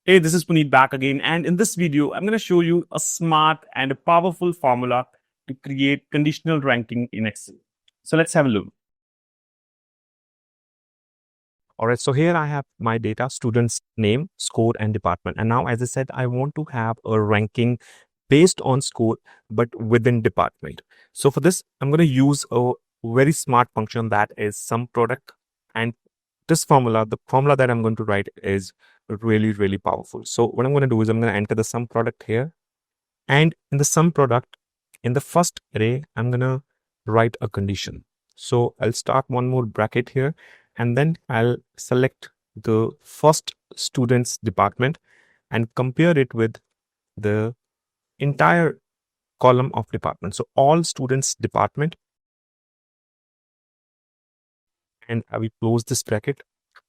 Hey, this is Puneet back again, and in this video, I'm going to show you a smart and a powerful formula to create conditional ranking in Excel. So let's have a look. All right, so here I have my data, student's name, score, and department. And now, as I said, I want to have a ranking based on score, but within department. So for this, I'm going to use a very smart function that is SUMPRODUCT. And this formula, the formula that I'm going to write is really, really powerful. So what I'm going to do is I'm going to enter the SUMPRODUCT here. And in the SUMPRODUCT, in the first array, I'm going to write a condition. So I'll start one more bracket here, and then I'll select the first student's department and compare it with the entire column of department. So all students department, and I will close this bracket.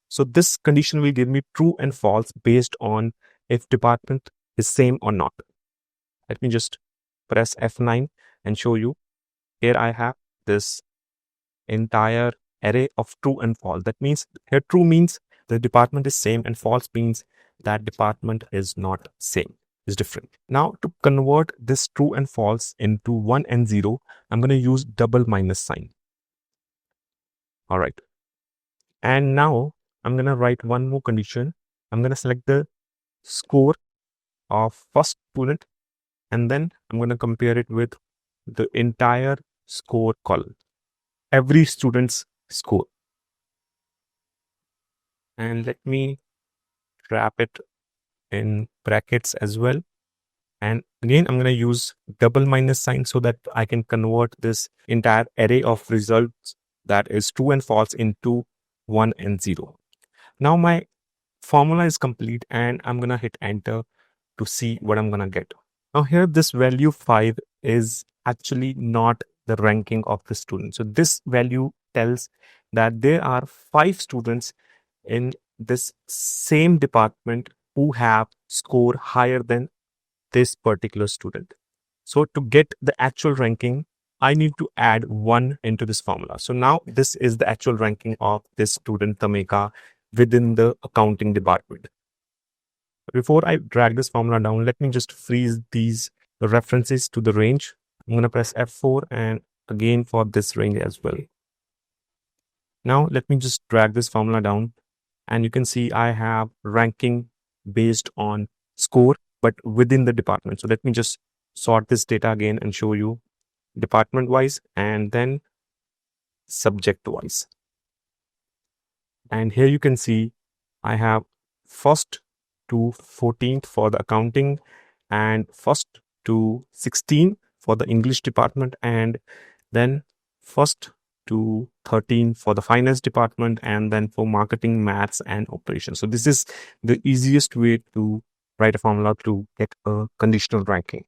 So this condition will give me true and false based on if department is same or not. Let me just press F9 and show you. Here I have this entire array of true and false. That means here true means the department is same, and false means that department is not same, is different. Now to convert this true and false into 1 and 0, I'm going to use double minus sign. All right. And now I'm going to write one more condition. I'm going to select the score of first student, and then I'm going to compare it with the entire score column, every student's score. And let me wrap it in brackets as well. And again, I'm going to use double minus sign so that I can convert this entire array of results that is true and false into 1 and 0. Now my formula is complete, and I'm going to hit enter to see what I'm going to get. Now here, this value 5 is actually not the ranking of the student. So this value tells that there are 5 students in this same department who have score higher than this particular student. So to get the actual ranking, I need to add 1 into this formula. So now this is the actual ranking of this student Tameka within the accounting department. Before I drag this formula down, let me just freeze these references to the range. I'm going to press F4 and again for this range as well. Now let me just drag this formula down, and you can see I have ranking based on score, but within the department. So let me just sort this data again and show you department wise and then subject wise. And here you can see I have first to 14th for the accounting, and first to 16 for the English department, and then first to 13 for the finance department, and then for marketing, maths, and operations. So this is the easiest way to write a formula to get a conditional ranking.